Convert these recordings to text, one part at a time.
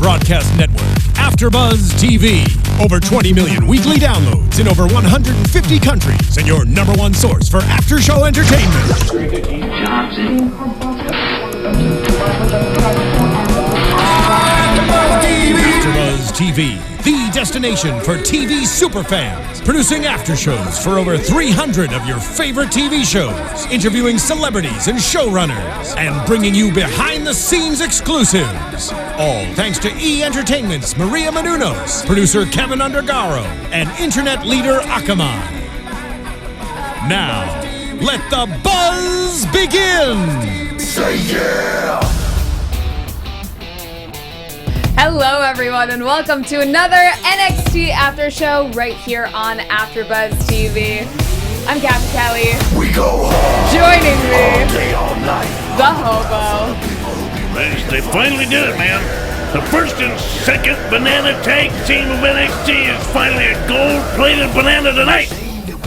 broadcast network, Afterbuzz TV. Over 20 million weekly downloads in over 150 countries, and your number one source for after-show entertainment. Afterbuzz TV, the destination for TV superfans. Producing aftershows for over 300 of your favorite TV shows. Interviewing celebrities and showrunners. And bringing you behind-the-scenes exclusives. All thanks to E! Entertainment's Maria Menounos, producer Kevin Undergaro, and internet leader Akamai. Now, let the buzz begin! Say yeah! Hello, everyone, and welcome to another NXT After Show right here on Afterbuzz TV. I'm Captain Kelly. We go hard. Joining me, all day, all night. the Hobo. They finally did it, man. The first and second banana tag team of NXT is finally a gold-plated banana tonight.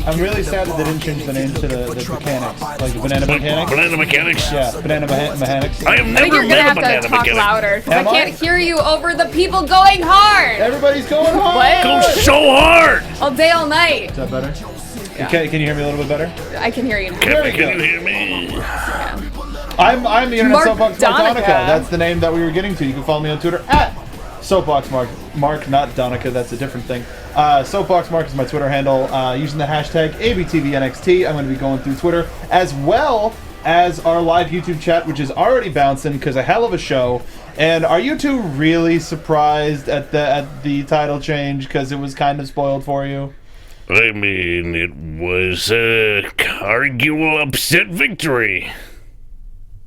I'm really sad that they didn't change the name to the mechanics, like the banana mechanics. Banana mechanics? Yeah, banana mechanics. I have I think never you're gonna met a have banana to talk mechanic. louder because I Am I? can't hear you over the people going hard. Everybody's going hard. What? Go so hard. All day, all night. Is that better? Yeah. Can you hear me a little bit better? I can hear you now. Can you hear me? I'm the internet Mark soapbox Mark Donica. Donica. That's the name that we were getting to. You can follow me on Twitter at Soapbox Mark. Mark, not Donica. That's a different thing. Soapbox Mark is my Twitter handle. Using the hashtag ABTVNXT. I'm going to be going through Twitter as well as our live YouTube chat, which is already bouncing because a hell of a show. And are you two really surprised at the title change because it was kind of spoiled for you? I mean, it was a arguable upset victory.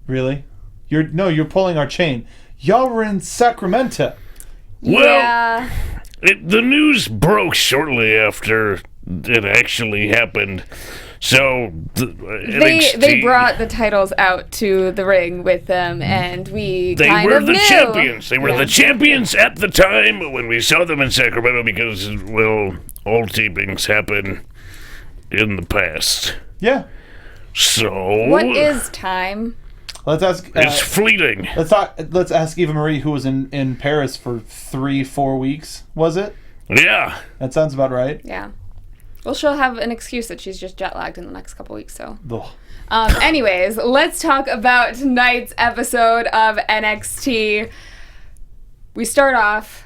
Really? You're pulling our chain. Y'all were in Sacramento. Well, Yeah. the news broke shortly after it actually happened. So They brought the titles out to the ring with them, and we They kind were of the knew. champions. They were Yeah. the champions at the time when we saw them in Sacramento because, well, all tapings happen in the past. Yeah. So What is time? Let's ask. it's fleeting. Let's ask Eva Marie, who was in Paris for 3-4 weeks. Was it? Yeah. That sounds about right. Yeah. Well, she'll have an excuse that she's just jet lagged in the next couple weeks, so. Ugh. Anyways, let's talk about tonight's episode of NXT. We start off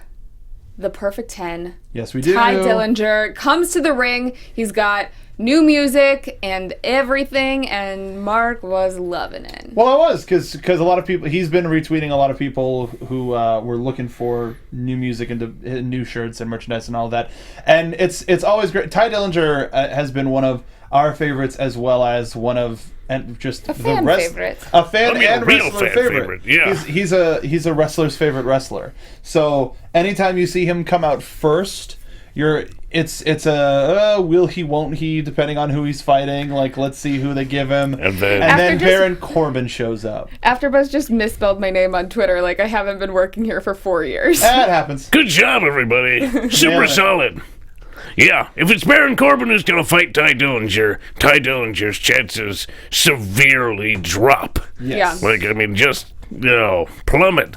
the Perfect 10. Yes, we do. Ty Dillinger comes to the ring. He's got new music and everything, and Mark was loving it. Well, I was because a lot of people. He's been retweeting a lot of people who were looking for new music and new shirts and merchandise and all that. And it's always great. Ty Dillinger has been one of our favorites as well as one of just A fan favorite. A fan I mean, and a real wrestler fan favorite. yeah. He's a wrestler's favorite wrestler. So anytime you see him come out first, it's a will he, won't he, depending on who he's fighting. Like, let's see who they give him. And then After Baron Corbin shows up. Afterbuzz just misspelled my name on Twitter like I haven't been working here for 4 years. That happens. good job, everybody. Super Yeah. solid. Yeah, if it's Baron Corbin who's going to fight Ty Dillinger's chances severely drop. Yes. Yeah. Like, I mean, just, plummet.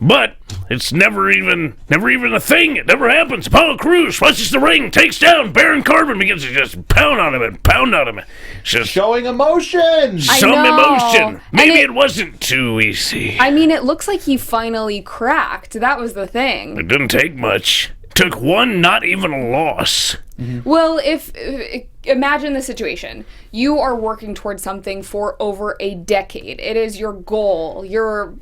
But it's never even a thing. It never happens. Apollo Crews rushes the ring, takes down Baron Corbin, begins to just pound on him. It's just Showing emotion. some know. emotion. Maybe And it wasn't too easy. I mean, it looks like he finally cracked. That was the thing. It didn't take much. Took one, not even a loss. Well, if imagine the situation. You are working towards something for over a decade. It is your goal. Your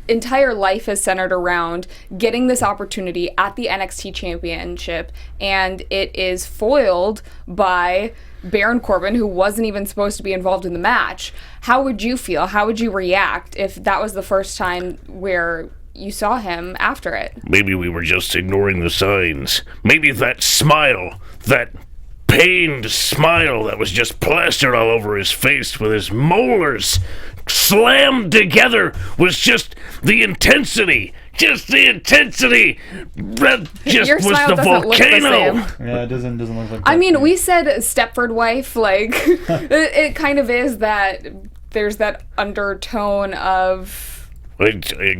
entire life is centered around getting this opportunity at the NXT Championship, and it is foiled by Baron Corbin, who wasn't even supposed to be involved in the match. How would you feel? How would you react if that was the first time where you saw him after it? Maybe we were just ignoring the signs. Maybe that smile, that pained smile that was just plastered all over his face with his molars slammed together was just the intensity. Just the intensity. That just Your was smile the doesn't look the volcano. same. Yeah, it doesn't look like. I mean, we said Stepford wife, like, it kind of is that there's that undertone of I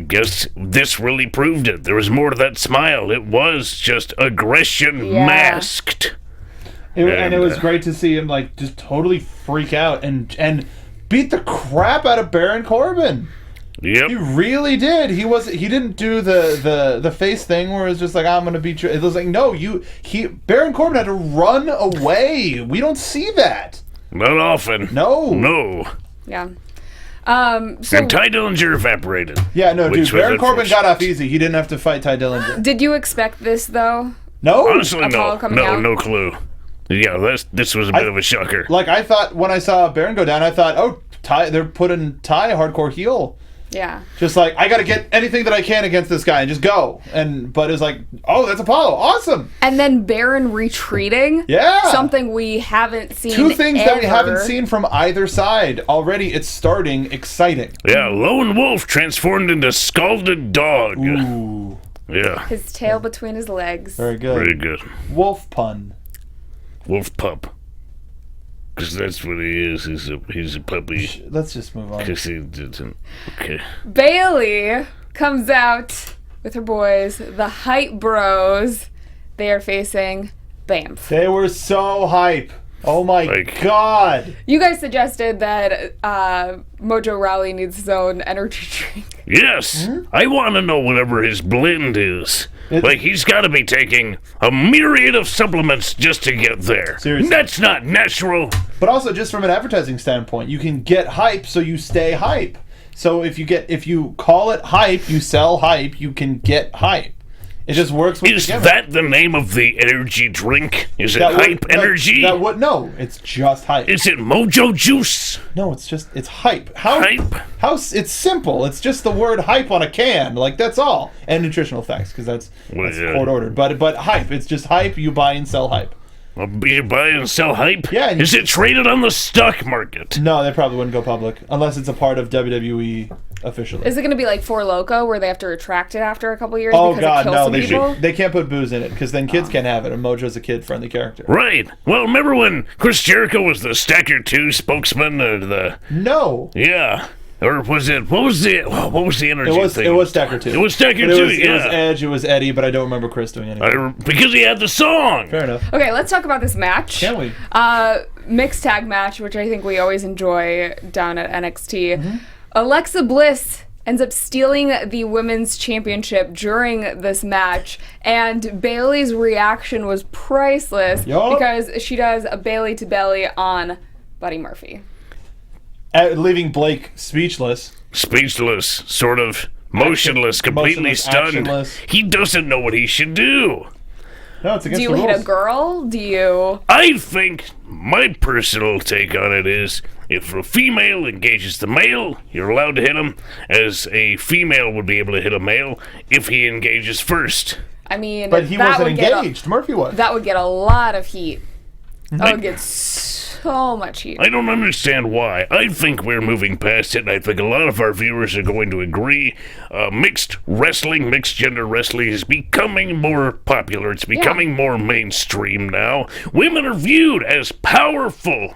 guess this really proved it. There was more to that smile. It was just aggression masked. And it was great to see him like just totally freak out and beat the crap out of Baron Corbin. Yep. He really did. He didn't do the face thing where it's just like, I'm gonna beat you. It was like, no, Baron Corbin had to run away. We don't see that. Not often. No. Yeah. So And Ty Dillinger evaporated. Yeah, no, which dude. was Baron Corbin unfortunate. got off easy. He didn't have to fight Ty Dillinger. did you expect this though? No. Honestly, Apollo coming out? no clue. Yeah, this was a bit of a shocker. Like, I thought when I saw Baron go down, I thought, oh, Ty, they're putting Ty hardcore heel. Yeah. Just like, I got to get anything that I can against this guy and just go. But it's like, oh, that's Apollo. Awesome. And then Baron retreating. Yeah. Something we haven't seen. Two things that we ever. haven't seen from either side. Already, it's starting exciting. Yeah, Lone Wolf transformed into Scalded Dog. Ooh. Yeah, His tail between his legs. Very good. very good. Wolf pun. Wolf pup. Because that's what he is. He's a puppy. Let's just move on. Because he didn't. Okay. Bailey comes out with her boys, the Hype Bros. They are facing Bamf. They were so hype. Oh my God. You guys suggested that Mojo Rawley needs his own energy drink. Yes, I want to know whatever his blend is. It- He's got to be taking a myriad of supplements just to get there. Seriously. That's not natural. But also, just from an advertising standpoint, you can get hype so you stay hype. So if you call it hype, you sell hype, you can get hype. It just works with Is the gimmick. that the name of the energy drink? Is it That would- Hype Energy? No, it's just hype. Is it Mojo Juice? No, it's hype. Hype? It's simple. It's just the word hype on a can. Like, that's all. And nutritional facts, because that's court ordered. But hype. It's just hype. You buy and sell hype. You buy and sell hype? Yeah, and Is it traded on the stock market? No, they probably wouldn't go public unless it's a part of WWE officially. Is it going to be like Four Loko, where they have to retract it after a couple years Oh because God, it kills no! some They people? they can't put booze in it because then kids can't have it, and Mojo's a kid-friendly character. Right. Well, remember when Chris Jericho was the Stacker 2 spokesman? No, Yeah. Or was it... What was the energy thing? it was Stacker 2. It was Stacker But 2, It was yeah. Edge, it was Eddie, but I don't remember Chris doing anything. Because he had the song. Fair enough. Okay, let's talk about this match. Can we? Mixed tag match, which I think we always enjoy down at NXT. Mm-hmm. Alexa Bliss ends up stealing the women's championship during this match, and Bailey's reaction was priceless Yup. because she does a Bailey to belly on Buddy Murphy. Leaving Blake speechless. Speechless, sort of motionless, completely Motionless, stunned. actionless. He doesn't know what he should do. No, it's against Do you the hit rules. a girl? Do you... I think my personal take on it is if a female engages the male, you're allowed to hit him, as a female would be able to hit a male if he engages first. I mean, But he that wasn't would get engaged. Murphy was. that would get a lot of heat. Mm-hmm. That would get so much heat. I don't understand why. I think we're moving past it, and I think a lot of our viewers are going to agree. Mixed wrestling, mixed gender wrestling is becoming more popular. It's becoming more mainstream now. Women are viewed as powerful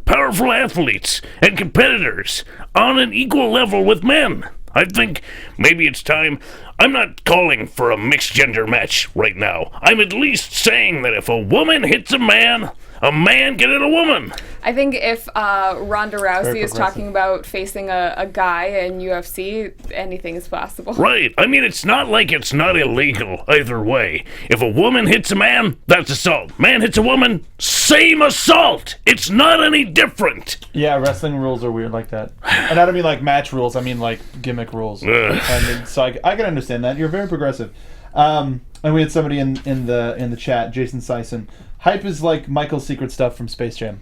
athletes and competitors on an equal level with men. I think maybe it's time. I'm not calling for a mixed gender match right now. I'm at least saying that if a woman hits a man can hit a woman. I think if Ronda Rousey Very is progressive. talking about facing a guy in UFC, anything is possible. Right. I mean, it's not like it's not illegal either way. If a woman hits a man, that's assault. Man hits a woman, same assault. It's not any different. Yeah, wrestling rules are weird like that. And I don't mean like match rules. I mean like gimmick rules. And so I can understand that. You're very progressive. And we had somebody in the chat, Jason Sison. Hype is like Michael's secret stuff from Space Jam.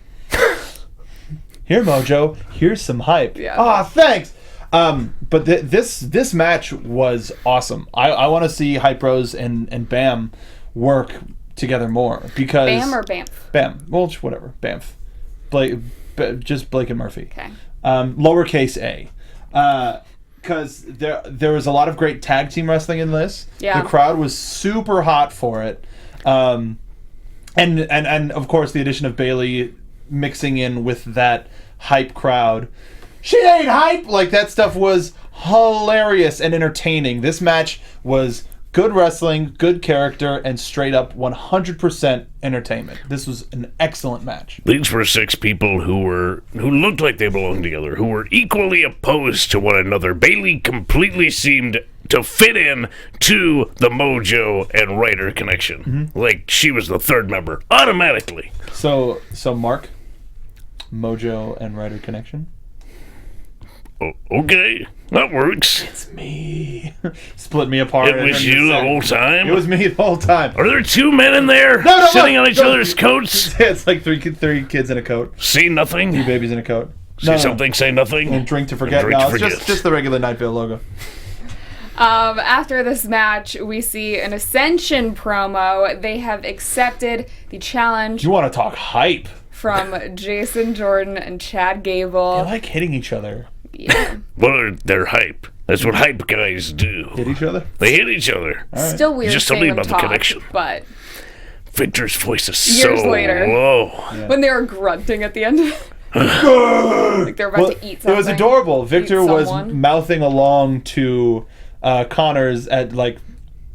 Here, Mojo. Here's some hype. Yeah. Ah, thanks. But this match was awesome. I want to see Hype Bros and Bam work together more because Bam or Bamf? Bam. Well, whatever. Bamf. Just Blake and Murphy. Okay. Lowercase a. Because there was a lot of great tag team wrestling in this. Yeah. The crowd was super hot for it. And of course the addition of Bailey mixing in with that hype crowd. She ain't hype! Like, that stuff was hilarious and entertaining. This match was good wrestling, good character, and straight up 100% entertainment. This was an excellent match. These were 6 people who looked like they belonged together, who were equally opposed to one another. Bayley completely seemed to fit in to the Mojo and Ryder connection. Like she was the third member automatically. So Mark, Mojo and Ryder connection? Okay, that works. It's me. Split me apart. It was you the whole time? It was me the whole time. Are there 2 men in there sitting on each other's coats? It's like three kids in a coat. See nothing? 2 babies in a coat. See something, say nothing? And drink to forget. Drink No, to it's forget. just the regular Night Vale logo. After this match, we see an Ascension promo. They have accepted the challenge You want to talk hype? from Jason Jordan and Chad Gable. They like hitting each other. Yeah. Well, they're hype. That's what hype guys do. Hit each other? They hit each other. Still weird Just seeing something them about the talk, connection. but Victor's voice is Years so later. low. when they were grunting at the end, like they're about Well, to eat something. it was adorable. Victor Eat was someone. mouthing along to Connor's at like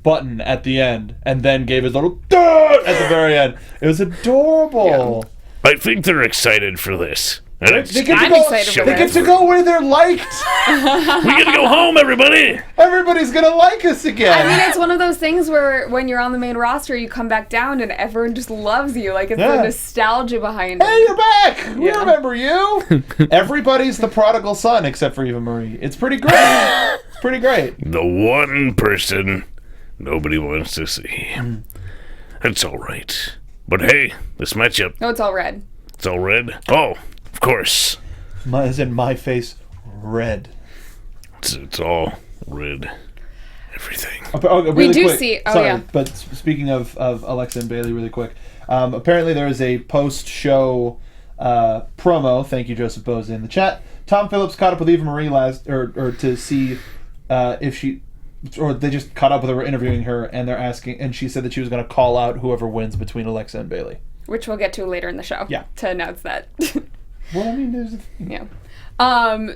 button at the end, and then gave his little at the very end. It was adorable. I think they're excited for this. And it's, They get to I'm go, excited for they get this. to go where they're liked. we gotta go home, everybody! Everybody's gonna like us again. I mean, it's one of those things where when you're on the main roster, you come back down and everyone just loves you. Like, it's Yeah. the nostalgia behind Hey, it. you're back! We Yeah. remember you! Everybody's the prodigal son except for Eva Marie. It's pretty great. It's pretty great. The one person nobody wants to see. It's alright. But hey, this matchup, No, it's all red. it's all red. Oh, of course. As in my face, red. It's all red. Everything. Really do quick. see- oh, Sorry, yeah. but speaking of Alexa and Bayley, really quick. Apparently there is a post-show promo. Thank you, Joseph Bose, in the chat. Tom Phillips caught up with Eva Marie or to see if she, or they just caught up with her, interviewing her, and they're asking, and she said that she was going to call out whoever wins between Alexa and Bayley. Which we'll get to later in the show. Yeah. To announce that. Well, I mean, there's. Yeah.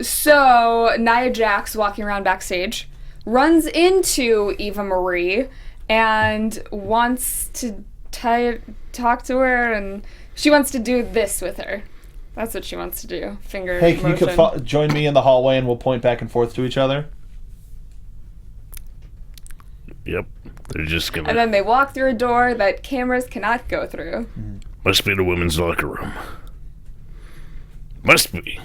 So Nia Jax walking around backstage runs into Eva Marie and wants to talk to her, and she wants to do this with her. That's what she wants to do. Finger Hey, can motion. you join me in the hallway and we'll point back and forth to each other? Yep. They're just gonna. And then they walk through a door that cameras cannot go through. Must be the women's locker room. Must be.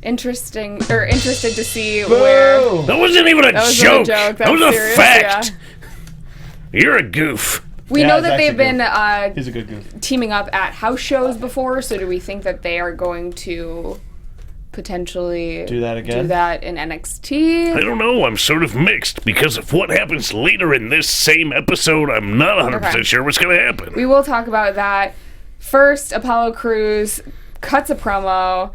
Interested to see where. Boo! That wasn't even a That wasn't a joke. joke. That was That's a serious, fact. yeah. You're a goof. We Yeah, know it's that they've actually been He's a good goof. teaming up at house shows before, so do we think that they are going to potentially Do that again? do that in NXT? I don't know. I'm sort of mixed because of what happens later in this same episode. I'm not 100% Okay. sure what's going to happen. We will talk about that. First, Apollo Crews cuts a promo,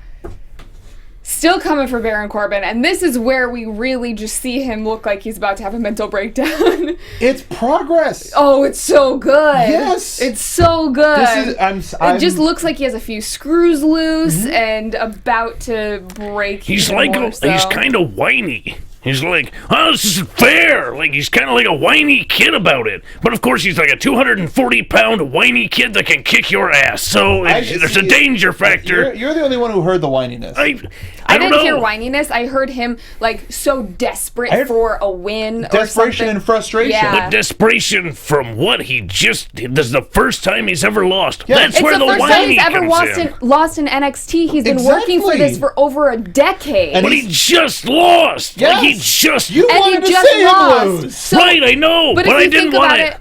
still coming for Baron Corbin, and this is where we really just see him look like he's about to have a mental breakdown. It's progress. Oh, it's so good. Yes. It's so good. This is. I'm It just looks like he has a few screws loose and about to break. He's even like, more so. he's kind of whiny. He's like, oh, this isn't fair. Like, he's kind of like a whiny kid about it. But of course, he's like a 240-pound whiny kid that can kick your ass. So there's a danger factor. You're the only one who heard the whininess. I I don't didn't know. hear whininess. I heard him like so desperate I heard for a win. Desperation or and something. frustration. Yeah. But desperation from what he just. This is the first time he's ever lost. Yeah. That's It's where the the first time whiny he's ever comes lost in NXT. He's been working for Exactly. this for over a decade. And But he just lost. Yes. Like he just. You And wanted he to just see lost. him lose. So- Right, I know, but but if I you didn't think want about it. it-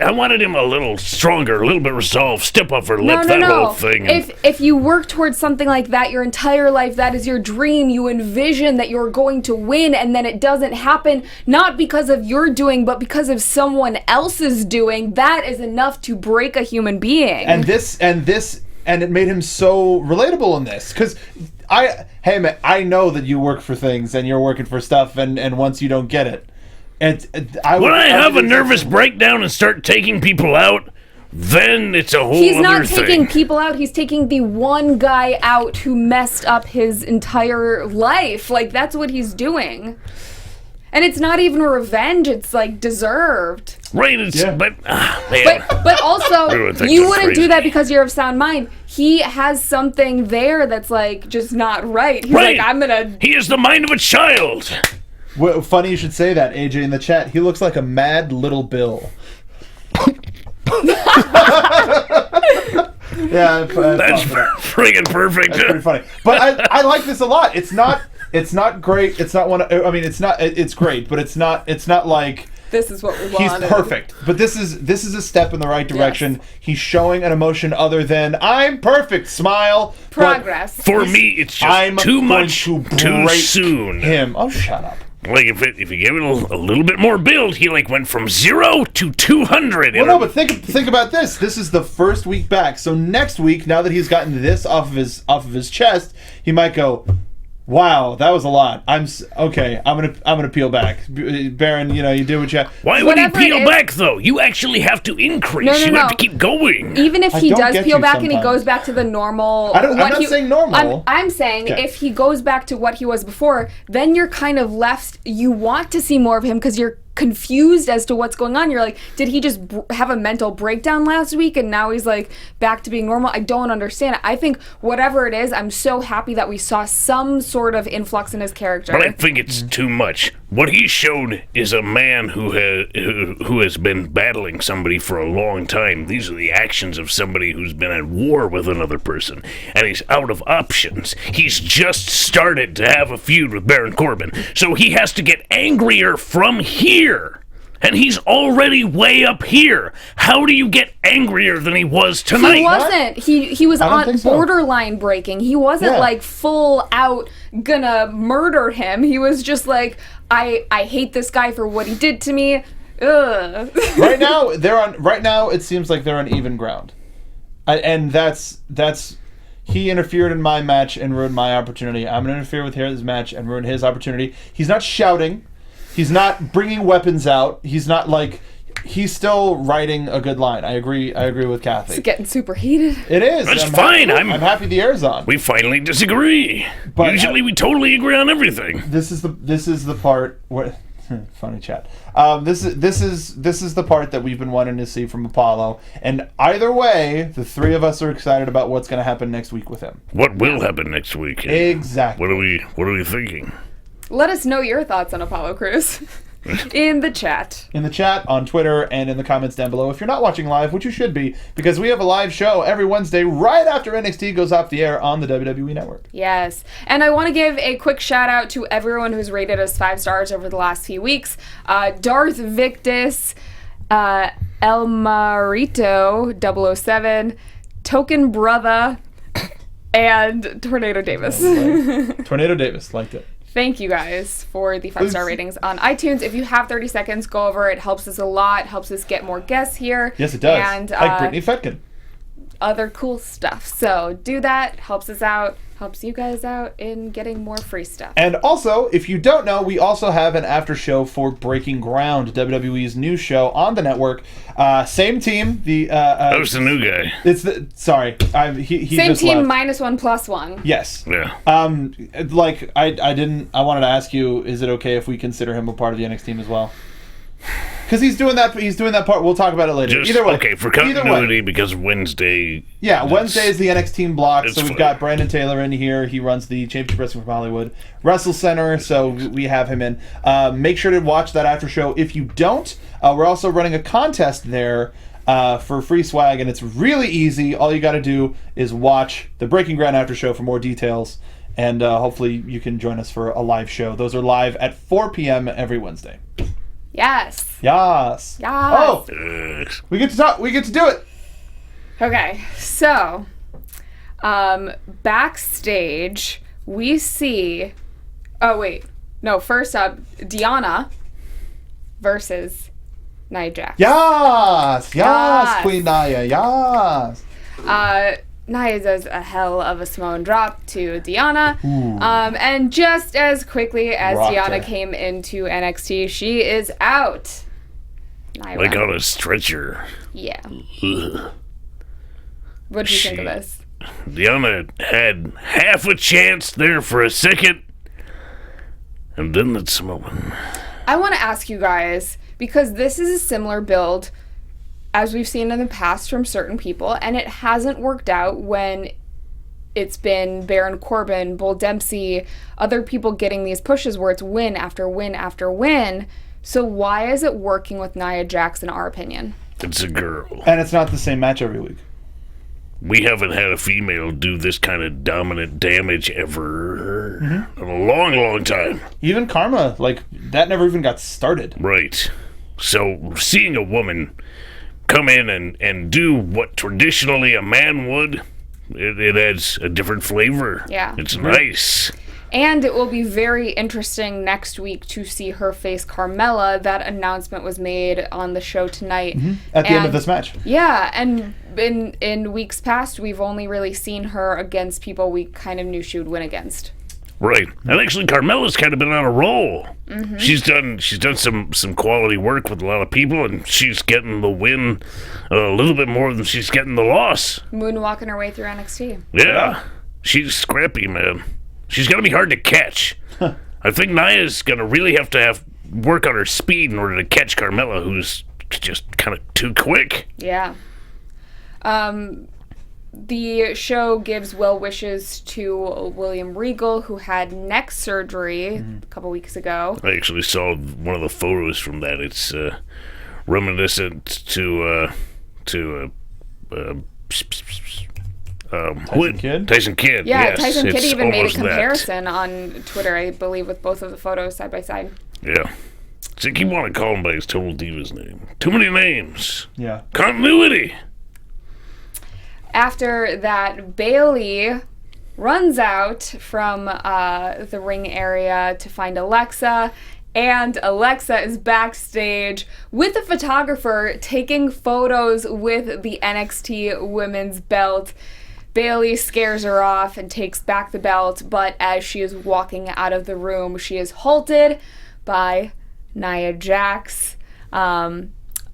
I wanted him a little stronger, a little bit resolved, step up her lip, that whole thing. If you work towards something like that your entire life, that is your dream. You envision that you're going to win, and then it doesn't happen, not because of your doing, but because of someone else's doing. That is enough to break a human being. And it made him so relatable in this because hey man, I know that you work for things and you're working for stuff, and once you don't get it, when I have a nervous breakdown and start taking people out, then it's a whole He's other not taking thing. people out. He's taking the one guy out who messed up his entire life. Like, that's what he's doing. And it's not even revenge. It's, like, deserved. Right, Yeah. but, man. But also, Everyone thinks you I'm wouldn't crazy. do that because you're of sound mind. He has something there that's, like, just not right. He's Right. like, I'm gonna... He has the mind of a child. Well, funny you should say that, AJ, in the chat. He looks like a mad little Bill. Yeah, That's friggin' perfect. That's pretty funny. But I like this a lot. It's not great. It's not one. I mean, it's great, but it's not like This is what we he's wanted. perfect. But this is a step in the right direction. Yes. He's showing an emotion other than I'm perfect. Smile. But Progress. For me, it's just I'm too going much to too break soon. him. Oh, shut up. Like, if you give it a little bit more build, he, like, went from 0 to 200. Well, no, but think about this. This is the first week back. So next week, now that he's gotten this off of his chest, he might go, "Wow, that was a lot. Okay. I'm gonna peel back." Baron, you do what you have. Why would he Whatever it peel is- back, though? You actually have to increase. No, you no. have to keep going. Even if I he don't does get peel you back and he sometimes. goes back to the normal... I'm not saying normal. I'm saying Okay. if he goes back to what he was before, then you're kind of left... You want to see more of him because you're confused as to what's going on. You're like, did he just have a mental breakdown last week and now he's like back to being normal? I don't understand it. I think whatever it is, I'm so happy that we saw some sort of influx in his character. But I think it's too much. What he showed is a man who has been battling somebody for a long time. These are the actions of somebody who's been at war with another person, and he's out of options. He's just started to have a feud with Baron Corbin, so he has to get angrier from here. And he's already way up here. How do you get angrier than he was tonight? He wasn't. He was I don't on think so. borderline breaking. He wasn't Yeah. like full out gonna murder him. He was just like, I hate this guy for what he did to me. Ugh. Right now it seems like they're on even ground, and that's he interfered in my match and ruined my opportunity. I'm gonna interfere with his match and ruin his opportunity. He's not shouting, he's not bringing weapons out, he's not like, he's still writing a good line. I agree with Kathy. It's getting super heated. It is. That's I'm fine. Happy, I'm happy the air's on. We finally disagree. But Usually we totally agree on everything. This is the part where funny chat. This is the part that we've been wanting to see from Apollo, and either way, the three of us are excited about what's going to happen next week with him. What will happen next week? Exactly. What are we thinking? Let us know your thoughts on Apollo Crews in the chat. In the chat, on Twitter, and in the comments down below. If you're not watching live, which you should be, because we have a live show every Wednesday right after NXT goes off the air on the WWE Network. Yes. And I want to give a quick shout out to everyone who's rated us 5 stars over the last few weeks. Darth Victus, El Marito 007, Token Brother, and Tornado Davis. Tornado Davis liked it. Thank you guys for the 5-star ratings on iTunes. If you have 30 seconds, go over. It helps us a lot. Helps us get more guests here. Yes, it does. And Like Brittany Fetkin. other cool stuff. So do that. Helps us out. Helps you guys out in getting more free stuff. And also, if you don't know, we also have an after show for Breaking Ground, WWE's new show on the network. Same team. Who's the new guy? It's the he Same just team left. -1+1. Yes. Yeah. I wanted to ask you, is it okay if we consider him a part of the NXT team as well? Because he's doing that part. We'll talk about it later. Just, Either way. okay, for Either way. continuity, because Wednesday... Yeah, Wednesday is the NXT team block, it's so we've fine. got Brandon Taylor in here. He runs the Championship Wrestling from Hollywood Wrestle Center, so we have him in. Make sure to watch that after show. If you don't, we're also running a contest there for free swag, and it's really easy. All you got to do is watch the Breaking Ground after show for more details, and hopefully you can join us for a live show. Those are live at 4 p.m. every Wednesday. Yes. Yes. Yes. Oh, we get to talk. We get to do it. Okay, so backstage we see. Oh wait, no. First up, Deonna versus Nia Jax. Yes. Yes. Queen Nia. Yes. Nia does a hell of a Samoan drop to Deonna. And just as quickly as Rocked Deonna her. came into NXT, she is out. Nia Like won. on a stretcher. Yeah. Ugh. What do you think of this? Diana had half a chance there for a second, and then that Samoan. I want to ask you guys, because this is a similar build as we've seen in the past from certain people, and it hasn't worked out when it's been Baron Corbin, Bull Dempsey, other people getting these pushes where it's win after win after win. So why is it working with Nia Jax in our opinion? It's a girl. And it's not the same match every week. We haven't had a female do this kind of dominant damage ever in a long, long time. Even Karma, like, that never even got started. Right. So seeing a woman come in and do what traditionally a man would, it adds a different flavor. Yeah. It's nice. And it will be very interesting next week to see her face Carmella. That announcement was made on the show tonight. At the end of this match. Yeah, and in weeks past, we've only really seen her against people we kind of knew she would win against. Right. And actually Carmella's kind of been on a roll. She's done some quality work with a lot of people, and she's getting the win a little bit more than she's getting the loss. Moonwalking her way through NXT. Yeah. She's scrappy, man. She's going to be hard to catch. I think Nia's going to really have to work on her speed in order to catch Carmella, who's just kind of too quick. Yeah. The show gives well wishes to William Regal, who had neck surgery a couple weeks ago. I actually saw one of the photos from that. It's reminiscent to Tyson Kidd? Tyson Kidd. Yeah, yes, Tyson Kidd it's even made a almost that. comparison on Twitter, I believe, with both of the photos side by side. Yeah. So you keep wanting to call him by his Total Divas name. Too many names. Yeah. Continuity. After that, Bayley runs out from the ring area to find Alexa, and Alexa is backstage with a photographer taking photos with the NXT women's belt. Bayley scares her off and takes back the belt, but as she is walking out of the room, she is halted by Nia Jax.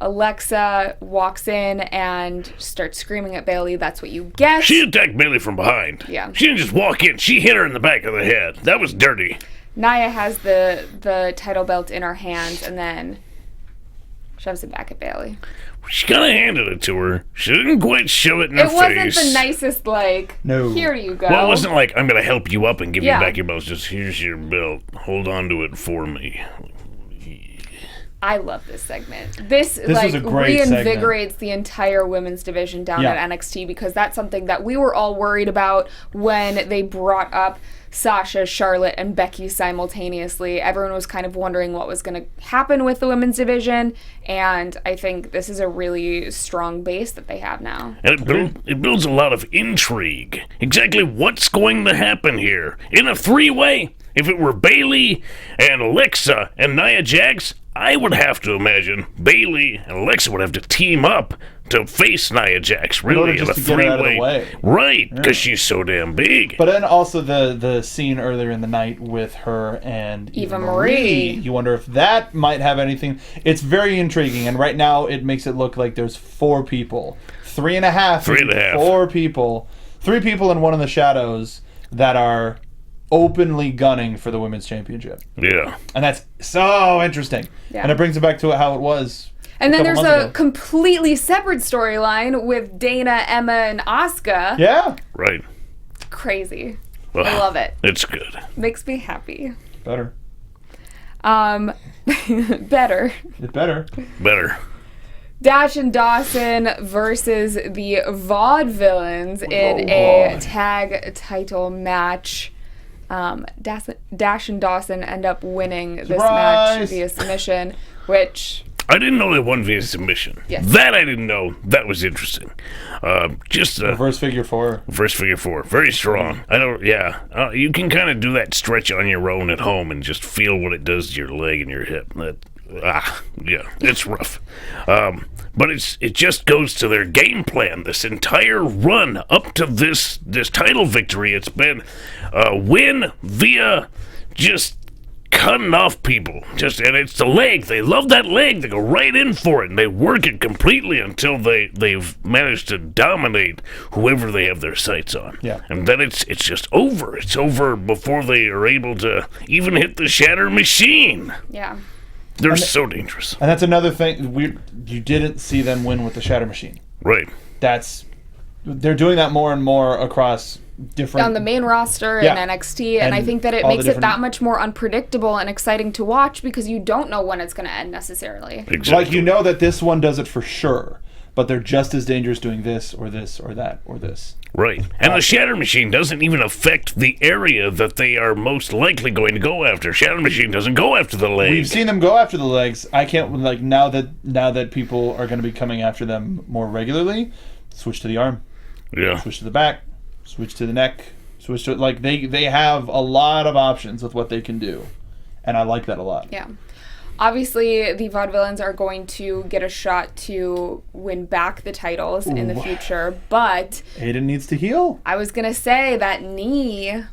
Alexa walks in and starts screaming at Bayley. That's what you get. She attacked Bayley from behind. Yeah. She didn't just walk in. She hit her in the back of the head. That was dirty. Nia has the title belt in her hands and then shoves it back at Bayley. She kind of handed it to her. She didn't quite shove it in her It wasn't face. the nicest, like, No. here you go. Well, it wasn't like, I'm going to help you up and give Yeah. you back your belt. It's just, here's your belt. Hold on to it for me. I love this segment. This was like a great reinvigorates the entire women's division down Yeah. at NXT, because that's something that we were all worried about when they brought up Sasha, Charlotte, and Becky simultaneously. Everyone was kind of wondering what was going to happen with the women's division, and I think this is a really strong base that they have now. And it builds a lot of intrigue. Exactly what's going to happen here. In a three-way, if it were Bayley and Alexa and Nia Jax, I would have to imagine Bayley and Alexa would have to team up to face Nia Jax, order really, in a just to get her out of the three-way. way. Right, because she's so damn big. But then also the scene earlier in the night with her and Eva Marie. You wonder if that might have anything. It's very intriguing, and right now it makes it look like there's 4 people. 3.5. 3.5. 4 people. 3 people and one in the shadows that are openly gunning for the women's championship. Yeah. And that's so interesting. Yeah. And it brings it back to how it was. And then couple there's months a ago. completely separate storyline with Dana, Emma, and Asuka. Yeah. Right. Crazy. Well, I love it. It's good. Makes me happy. Better. Better. It better. Better. Dash and Dawson versus the Vaudevillains in Oh, a tag title match. Dash and Dawson end up winning this match Surprise! via submission, which I didn't know they won via submission. Yes. That I didn't know. That was interesting. Just Reverse figure 4. first figure 4, very strong. I don't. Yeah, you can kind of do that stretch on your own at home and just feel what it does to your leg and your hip. Yeah, it's rough. But it just goes to their game plan. This entire run up to this title victory, it's been win via just cutting off people. And it's the leg. They love that leg. They go right in for it, and they work it completely until they've managed to dominate whoever they have their sights on. Yeah. And then it's just over. It's over before they are able to even hit the Shatter Machine. Yeah. They're so dangerous. And that's another thing. You didn't see them win with the Shatter Machine. Right. They're doing that more and more across different... On the main roster and NXT, and I think that it makes it that much more unpredictable and exciting to watch because you don't know when it's going to end necessarily. Exactly. Like, you know that this one does it for sure, but they're just as dangerous doing this or this or that or this. Right. And the Shatter Machine doesn't even affect the area that they are most likely going to go after. Shatter Machine doesn't go after the leg. We've seen them go after the legs. I can't, like, now that people are going to be coming after them more regularly, switch to the arm. Yeah. Switch to the back. Switch to the neck. Switch to, like, they have a lot of options with what they can do. And I like that a lot. Yeah. Obviously, the Vaudevillains are going to get a shot to win back the titles in the future, but... Aiden needs to heal. I was going to say that knee...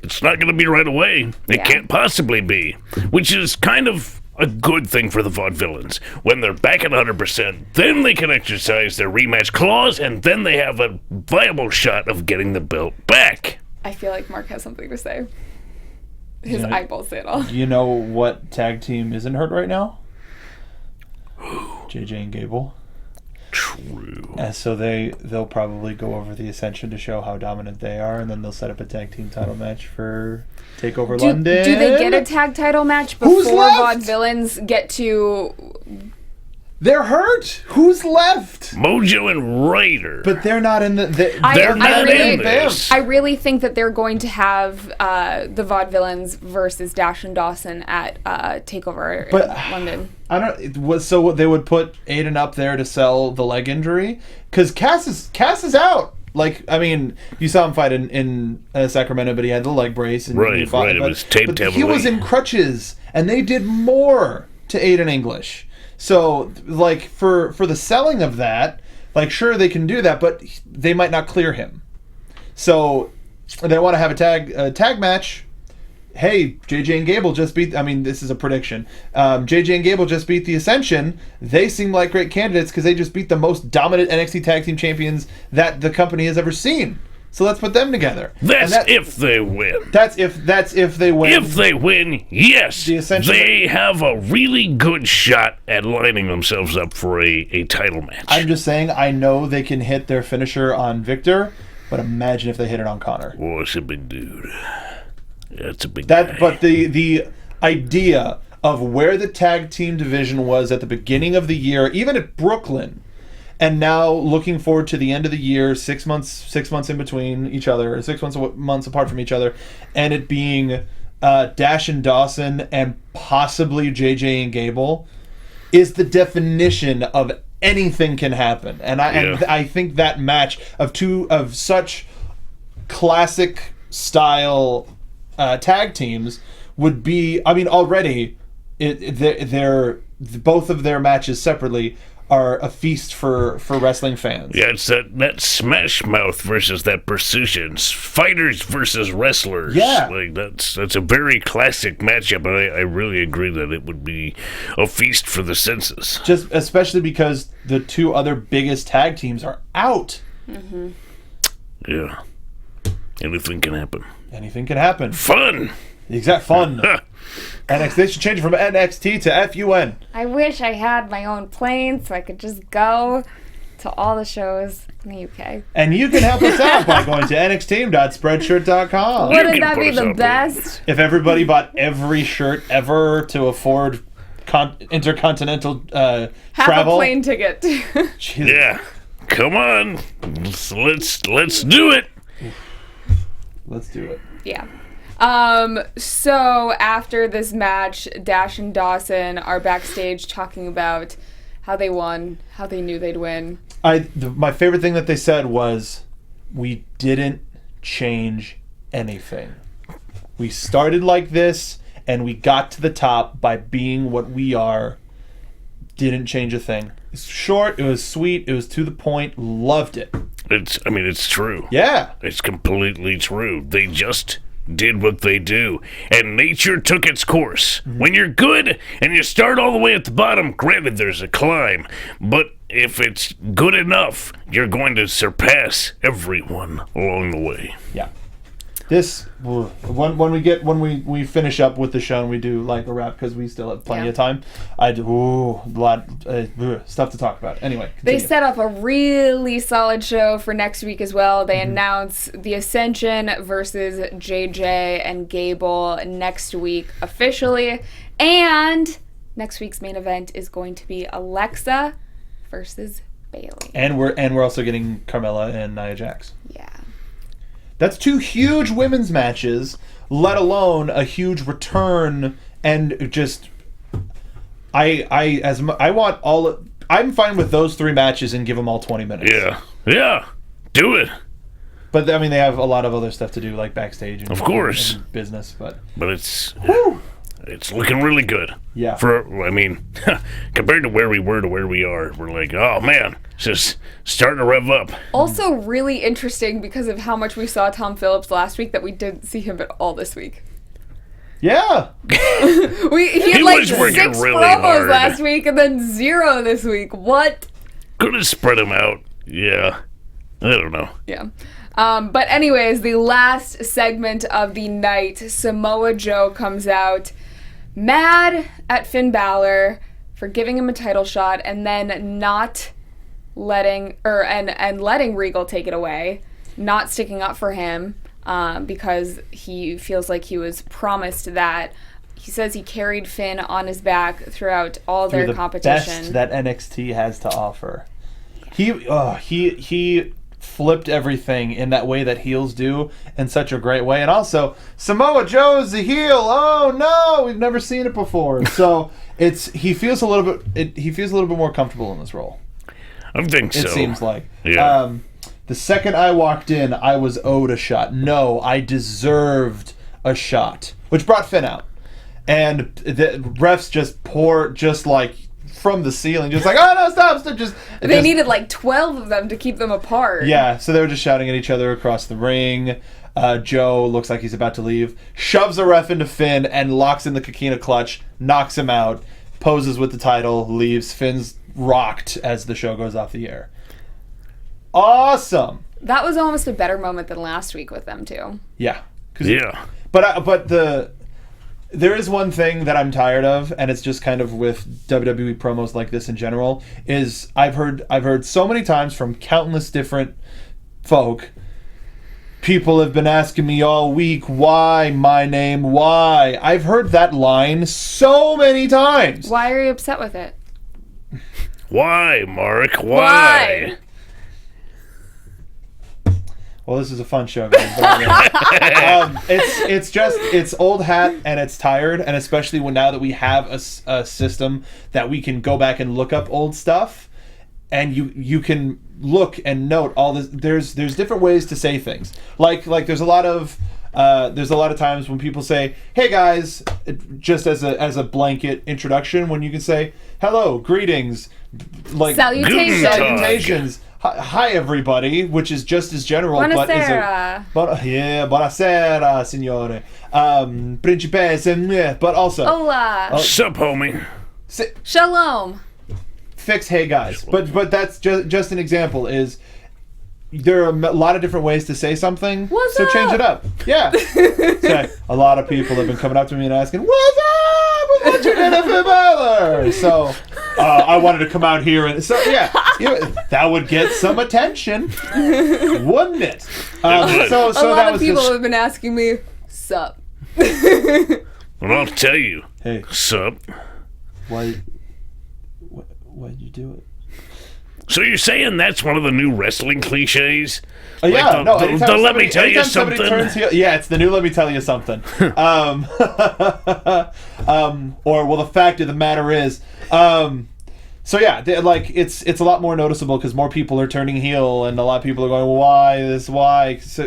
It's not going to be right away. It can't possibly be. Which is kind of a good thing for the Vaudevillains. When they're back at 100%, then they can exercise their rematch clause, and then they have a viable shot of getting the belt back. I feel like Mark has something to say. His eyeballs say it all. You know what tag team isn't hurt right now? JJ and Gable. True. And so they'll probably go over the Ascension to show how dominant they are, and then they'll set up a tag team title match for Takeover London. Do they get a tag title match before Vaudevillains get to... They're hurt. Who's left? Mojo and Ryder. But they're not in the... They're not in this. I really think that they're going to have the Vaudevillains versus Dash and Dawson at Takeover in London. I don't. So they would put Aiden up there to sell the leg injury because Cass is out. Like, I mean, you saw him fight in Sacramento, but he had the leg brace. And right. It was taped heavily. He was in crutches, and they did more to Aiden English. So, like, for the selling of that, like, sure, they can do that, but they might not clear him. So, they want to have a tag match. Hey, JJ and Gable just beat... I mean, this is a prediction. JJ and Gable just beat the Ascension. They seem like great candidates because they just beat the most dominant NXT Tag Team Champions that the company has ever seen. So let's put them together. That's if they win. That's if they win. If they win, yes, the Ascension, they have a really good shot at lining themselves up for a title match. I'm just saying, I know they can hit their finisher on Victor, but imagine if they hit it on Connor. Oh, it's a big dude. That's a big guy. But the idea of where the tag team division was at the beginning of the year, even at Brooklyn, and now looking forward to the end of the year, 6 months in between each other, 6 months apart from each other, and it being Dash and Dawson and possibly JJ and Gable is the definition of anything can happen. And I think that match of such classic style tag teams would be, I mean, already they're both of their matches separately are a feast for wrestling fans. Yeah, it's that Smash Mouth versus that Precision, fighters versus wrestlers. Yeah, like that's a very classic matchup, and I really agree that it would be a feast for the senses. Just especially because the two other biggest tag teams are out. Mm-hmm. Yeah, anything can happen. Anything can happen. Fun. Exact fun. NXT, they should change it from NXT to FUN. I wish I had my own plane so I could just go to all the shows in the UK. And you can help us out by going to nxteam.spreadshirt.com. Wouldn't that be the best? If everybody bought every shirt ever to afford intercontinental Half travel. A plane ticket. Yeah, come on, let's do it. Let's do it. Yeah. So after this match, Dash and Dawson are backstage talking about how they won, how they knew they'd win. My favorite thing that they said was, we didn't change anything. We started like this, and we got to the top by being what we are. Didn't change a thing. It's short, it was sweet, it was to the point, loved it. It's true. Yeah. It's completely true. They just did what they do, and nature took its course. When you're good and you start all the way at the bottom, granted there's a climb, but if it's good enough, you're going to surpass everyone along the way. Yeah. This when we finish up with the show and we do like a wrap because we still have plenty of time. I do a lot stuff to talk about. Anyway, they continue. set up a really solid show for next week as well. They announce the Ascension versus JJ and Gable next week officially, and next week's main event is going to be Alexa versus Bayley. And we're also getting Carmella and Nia Jax. Yeah. That's 2 huge women's matches, let alone a huge return, and just I want all. I'm fine with those 3 matches and give them all 20 minutes. Yeah, do it. But I mean, they have a lot of other stuff to do, like backstage and Of course. and business. But It's looking really good. Yeah. Compared to where we were to where we are, we're like, oh man, it's just starting to rev up. Also really interesting because of how much we saw Tom Phillips last week that we didn't see him at all this week. yeah, He had He like was working 6 really promos hard. last week and then 0 this week. What? Could have spread them out. Yeah. I don't know. Yeah. But anyways, the last segment of the night, Samoa Joe comes out mad at Finn Balor for giving him a title shot and then not letting letting Regal take it away, not sticking up for him because he feels like he was promised that. He says he carried Finn on his back throughout all their competition. Best that NXT has to offer. He flipped everything in that way that heels do in such a great way. And also, Samoa Joe's a heel. Oh no, we've never seen it before. So he feels a little bit more comfortable in this role. I think so. It seems like. Yeah. The second I walked in, I was owed a shot. No, I deserved a shot, which brought Finn out. And the refs just like from the ceiling, just like, oh no, stop. They needed like 12 of them to keep them apart. Yeah, so they were just shouting at each other across the ring. Joe looks like he's about to leave, shoves a ref into Finn and locks in the Coquina clutch, knocks him out, poses with the title, leaves. Finn's rocked as the show goes off the air. Awesome. That was almost a better moment than last week with them too. Yeah. Yeah. But there is one thing that I'm tired of, and it's just kind of with WWE promos like this in general, is I've heard so many times from countless different folk, people have been asking me all week, why my name, why? I've heard that line so many times. Why are you upset with it? Why, Mark? Why? Well, this is a fun show, guys. It's old hat and it's tired, and especially now that we have a system that we can go back and look up old stuff, and you can look and note all this. There's different ways to say things. Like there's a lot of times when people say, "Hey guys," just as a blanket introduction, when you can say hello, greetings, like salutations. Hi everybody, which is just as general, Buonasera. Buonasera, signore. Principesse, but also Hola. Sup, homie? Shalom. Fix hey guys. But that's just an example. Is there are a lot of different ways to say something, What's so up? change it up. Yeah. So, a lot of people have been coming up to me and asking, "What's up? What you did for Balor?" So I wanted to come out here and that would get some attention, wouldn't it? So A lot that of was people just, have been asking me, sup? Well, I'll tell you. hey, Sup? why'd you do it? So you're saying that's one of the new wrestling cliches? Oh, yeah, Like the let me tell you anytime somebody something? turns heel, yeah, it's the new let me tell you something. Or the fact of the matter is, so yeah, it's a lot more noticeable because more people are turning heel, and a lot of people are going, why this, why? So,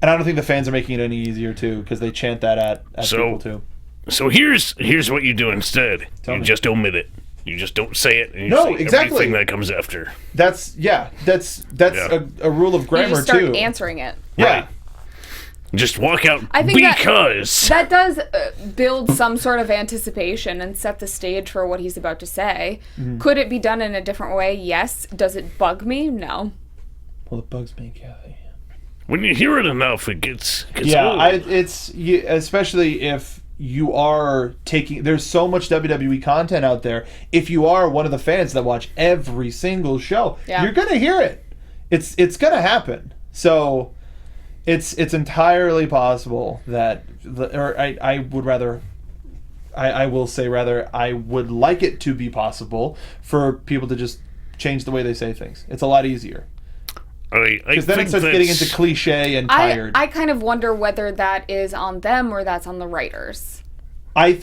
and I don't think the fans are making it any easier too, because they chant that at people too. So here's what you do instead. Tell You me. just omit it. You just don't say it. And you No, say exactly. everything that comes after. That's Yeah. a rule of You grammar just start too. answering it. Yeah. Right. Just walk out I think because that does build some sort of anticipation and set the stage for what he's about to say. Mm-hmm. Could it be done in a different way? Yes. Does it bug me? No. Well, it bugs me, Kathy. when you hear it enough, it gets yeah. old. Especially if you are taking. There's so much WWE content out there. If you are one of the fans that watch every single show, you're gonna hear it. It's gonna happen. So. It's entirely possible that, I would like it to be possible for people to just change the way they say things. It's a lot easier. Because then it starts getting into cliche and tired. I kind of wonder whether that is on them or that's on the writers. I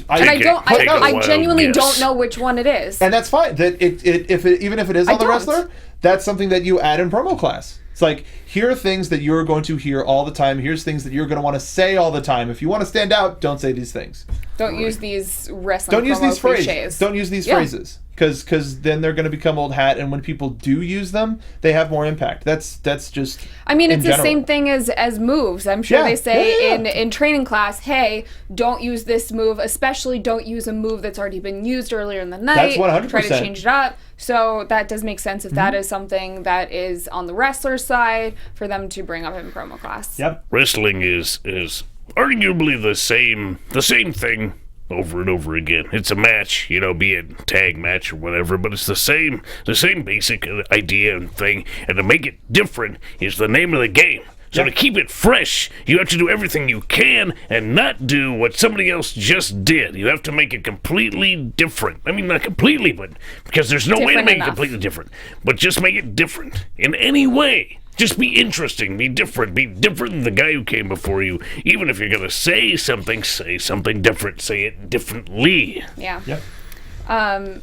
genuinely don't know which one it is. And that's fine. That even if it is on the wrestler, that's something that you add in promo class. It's like, here are things that you're going to hear all the time. Here's things that you're going to want to say all the time. If you want to stand out, don't say these things. Don't use these wrestling Don't use these cliches. phrases. Don't use these phrases. Because then they're going to become old hat, and when people do use them, they have more impact. That's just. I mean, it's the general. same thing as moves. I'm sure they say in training class, hey, don't use this move, especially don't use a move that's already been used earlier in the night. That's 100%. Try to change it up. So that does make sense if that is something that is on the wrestler's side for them to bring up in promo class. Yep. Wrestling is arguably the same thing over and over again. It's a match, be it tag match or whatever, but it's the same basic idea and thing. And to make it different is the name of the game. So to keep it fresh, you have to do everything you can and not do what somebody else just did. You have to make it completely different. I mean, not completely, but because there's no way to make it completely different. But just make it different in any way. Just be interesting, be different than the guy who came before you. Even if you're going to say something different, say it differently. Yeah. Yep.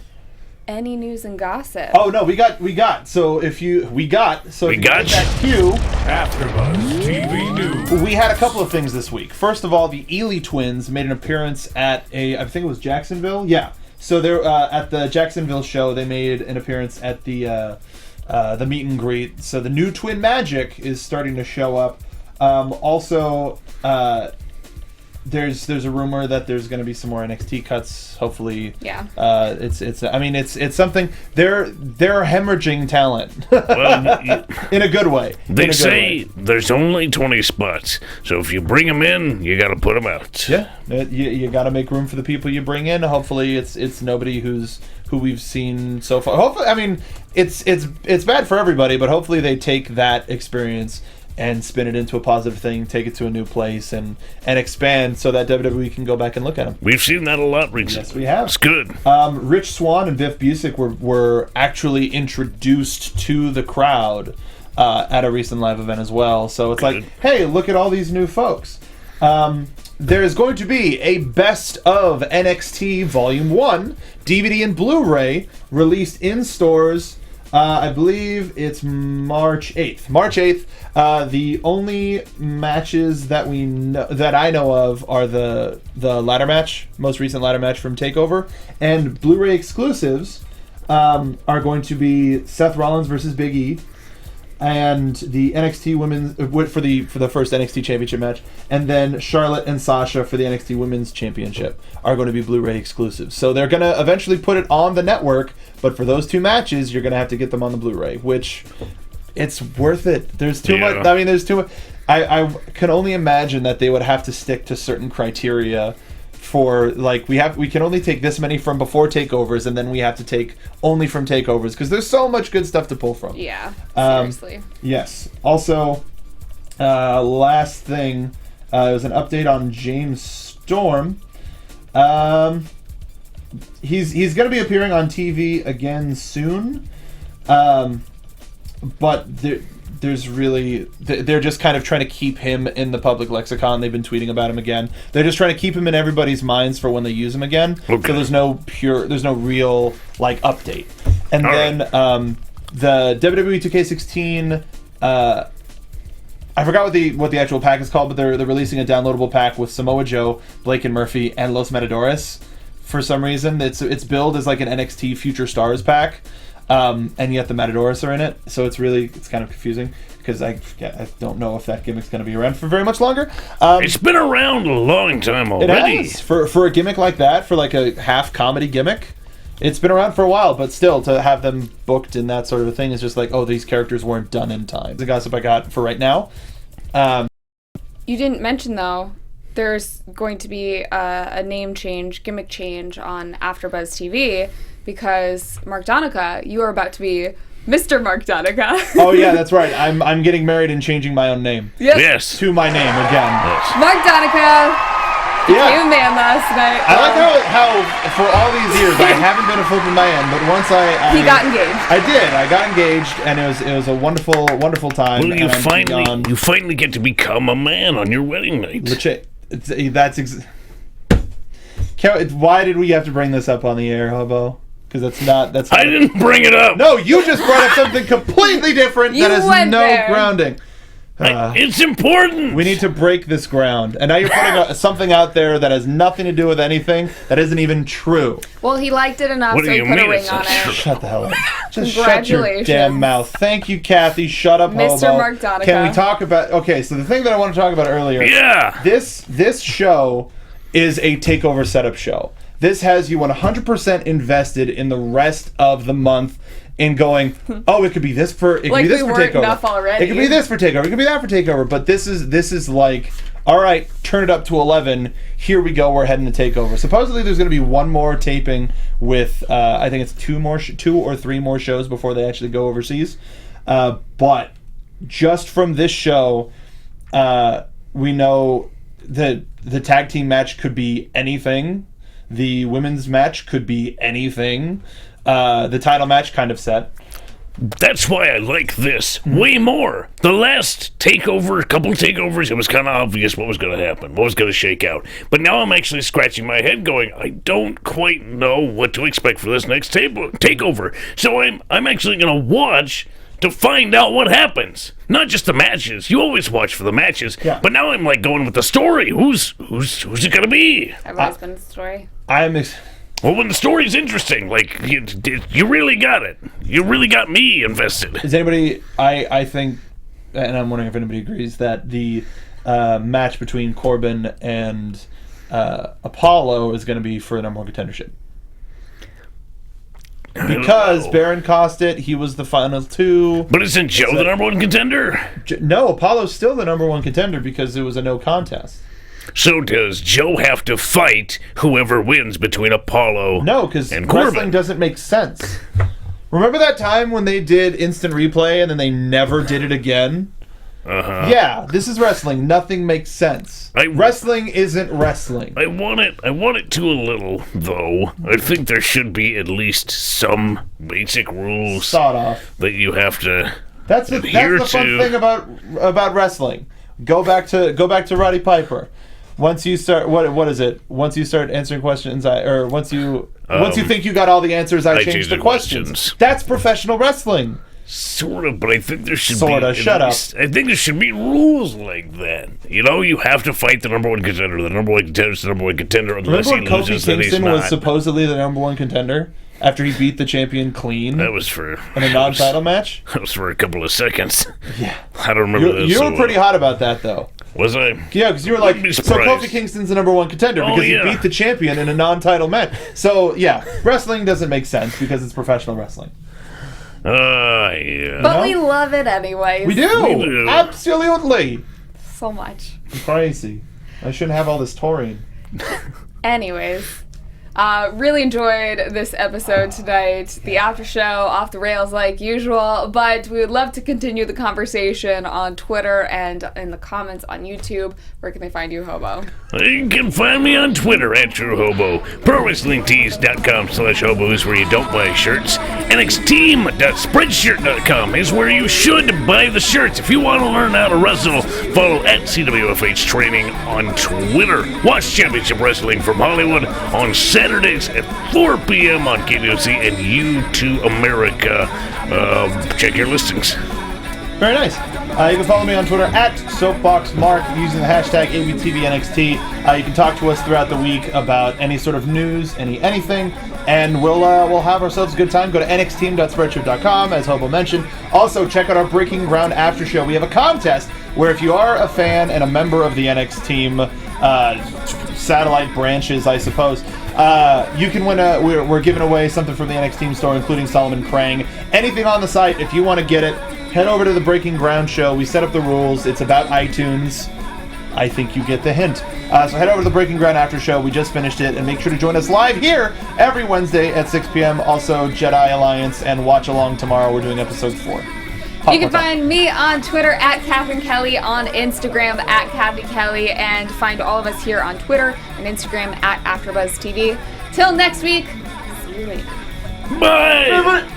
Any news and gossip? Oh no, we got. So if you get that cue. Afterbuzz TV News. We had a couple of things this week. First of all, the Ely twins made an appearance at I think it was Jacksonville. Yeah. So they're at the Jacksonville show. They made an appearance at the meet and greet. So the new twin magic is starting to show up. Also, there's a rumor that there's going to be some more NXT cuts. Hopefully, it's something. They're hemorrhaging talent in a good way. They say there's only 20 spots, so if you bring them in, you got to put them out. Yeah, you got to make room for the people you bring in. Hopefully, it's nobody who we've seen so far. Hopefully, I mean, it's bad for everybody, but hopefully they take that experience and spin it into a positive thing, take it to a new place, and expand so that WWE can go back and look at them. We've seen that a lot recently. Yes, we have. It's good. Rich Swann and Biff Busick were actually introduced to the crowd at a recent live event as well. So it's like, hey, look at all these new folks. There's going to be a Best of NXT Volume 1 DVD and Blu-ray released in stores. I believe it's March 8th. March 8th. The only matches that I know of are the ladder match, most recent ladder match from Takeover, and Blu-ray exclusives are going to be Seth Rollins versus Big E, and the NXT Women's for the first NXT Championship match, and then Charlotte and Sasha for the NXT Women's Championship are going to be Blu-ray exclusives. So they're going to eventually put it on the network, but for those two matches, you're going to have to get them on the Blu-ray, which it's worth it. There's too much. I mean, there's too much. I can only imagine that they would have to stick to certain criteria. For like we can only take this many from before takeovers, and then we have to take only from takeovers because there's so much good stuff to pull from. Yeah, seriously. Yes. Also, last thing, was an update on James Storm. He's going to be appearing on TV again soon, but there's really they're just kind of trying to keep him in the public lexicon. They've been tweeting about him again. They're just trying to keep him in everybody's minds for when they use him again. Okay. So there's no real like update. And then the WWE 2K16 I forgot what the actual pack is called, but they're releasing a downloadable pack with Samoa Joe, Blake and Murphy, and Los Matadores. For some reason, its billed as like an NXT Future Stars pack. and yet the Matadors are in it. So it's kind of confusing because I don't know if that gimmick's going to be around for very much longer. It's been around a long time already. It has. For a gimmick like that, for like a half comedy gimmick, it's been around for a while. But still, to have them booked in that sort of a thing is just like, oh, these characters weren't done in time. The gossip I got for right now. You didn't mention, though, there's going to be a name change, gimmick change on Afterbuzz TV because Mark Donica, you are about to be Mr. Mark Donica. Oh yeah, that's right. I'm getting married and changing my own name. Yes. To my name again. Yes. Mark Donica became a man last night. I like how for all these years I haven't been a flippin' man, but once he got engaged. I did. I got engaged, and it was a wonderful time. Well, you finally get to become a man on your wedding night. Why did we have to bring this up on the air, Hobo? Because that's. I didn't bring it up. No, you just brought up something completely different that has no grounding. It's important. We need to break this ground. And now you're putting something out there that has nothing to do with anything that isn't even true. Well, he liked it enough, What so do he you put a mean ring it's on not it. true? Shut the hell up. Just shut your damn mouth. Thank you, Kathy. Shut up, Mr. Hobo. Mark Donica. Can we talk about... Okay, so the thing that I want to talk about earlier... Yeah. This show is a takeover setup show. This has you 100% invested in the rest of the month in going, oh, it could be this for Like be this we for weren't takeover. enough already. It could be this for takeover. It could be that for takeover. But this is like, all right, turn it up to 11. Here we go. We're heading to takeover. Supposedly there's going to be one more taping with I think it's two or three more shows before they actually go overseas. But just from this show, we know that the tag team match could be anything. The women's match could be anything. The title match kind of set. That's why I like this way more. The last takeover, couple takeovers, it was kind of obvious what was going to happen, what was going to shake out. But now I'm actually scratching my head going, I don't quite know what to expect for this next takeover. So I'm actually going to watch to find out what happens. Not just the matches. You always watch for the matches. Yeah. But now I'm like going with the story. Who's it going to be? I've always been the story. Well, when the story's interesting, like, you really got it. You really got me invested. Is anybody, I think, and I'm wondering if anybody agrees, that the match between Corbin and Apollo is going to be for the number one contendership? Because Baron cost it, he was the final two. But isn't Joe the number one contender? No, Apollo's still the number one contender because it was a no contest. So does Joe have to fight whoever wins between Apollo No, because and Corbin? wrestling doesn't make sense. Remember that time when they did instant replay and then they never did it again? Uh-huh. Yeah, this is wrestling. Nothing makes sense. Wrestling isn't wrestling. I want it to a little, though. I think there should be at least some basic rules Sawed off. that you have to That's the fun thing about wrestling. Go back to Roddy Piper. Once you start, what is it? Once you start answering questions, once you think you got all the answers, I change the questions. That's professional wrestling. Sort of, but I think there should Sorta, be... shut up. I think there should be rules like that. You know, you have to fight the number one contender. The number one contender is the number one contender unless Remember when he loses, Kofi then he's Kingston not. was supposedly the number one contender after he beat the champion clean That was for... in a non-title match? That was for a couple of seconds. Yeah. I don't remember this. You so were pretty hot about that, though. Was I? Yeah, because you were like, Wouldn't be so surprised. Kofi Kingston's the number one contender because yeah. he beat the champion in a non-title match. So, yeah, wrestling doesn't make sense because it's professional wrestling. Yeah. But we love it anyways. We do! We do. Absolutely! So much. Crazy. I shouldn't have all this taurine. Anyways, really enjoyed this episode tonight. The after show, off the rails like usual, but we would love to continue the conversation on Twitter and in the comments on YouTube. Where can they find you, Hobo? You can find me on Twitter at TrueHobo. ProWrestlingTees.com/hobo is where you don't buy shirts. NXTeam.Spreadshirt.com is where you should buy the shirts. If you want to learn how to wrestle, follow at CWFH Training on Twitter. Watch Championship Wrestling from Hollywood on Saturdays at 4 p.m. on KDOC and U2 America. Check your listings. Very nice. You can follow me on Twitter at SoapboxMark using the hashtag ABTVNXT. You can talk to us throughout the week about any sort of news, anything, and we'll have ourselves a good time. Go to nxteam.spreadshirt.com, as Hobo mentioned. Also, check out our Breaking Ground after show. We have a contest where if you are a fan and a member of the NX Team satellite branches, I suppose, you can win we're giving away something from the NX Team store, including Solomon Krang. Anything on the site, if you want to get it, head over to the Breaking Ground show. We set up the rules. It's about iTunes. I think you get the hint. So head over to the Breaking Ground after show. We just finished it, and make sure to join us live here every Wednesday at 6 p.m. Also, Jedi Alliance and watch along tomorrow. We're doing episode 4. You can find me on Twitter at Catherine Kelly, on Instagram at Kathy Kelly, and find all of us here on Twitter and Instagram at Afterbuzz TV. Till next week, see you later. Bye!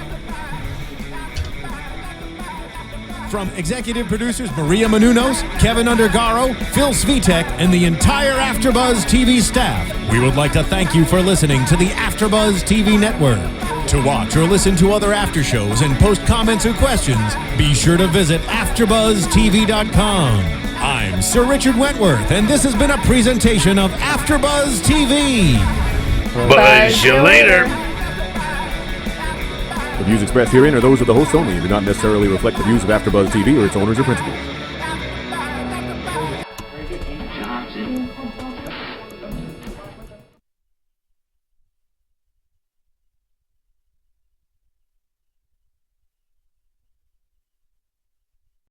From executive producers Maria Menounos, Kevin Undergaro, Phil Svitek, and the entire Afterbuzz TV staff, we would like to thank you for listening to the Afterbuzz TV network. To watch or listen to other after shows and post comments or questions, be sure to visit AfterbuzzTV.com. I'm Sir Richard Wentworth, and this has been a presentation of Afterbuzz TV. Buzz you later. The views expressed herein are those of the hosts only and do not necessarily reflect the views of AfterBuzz TV or its owners or principals.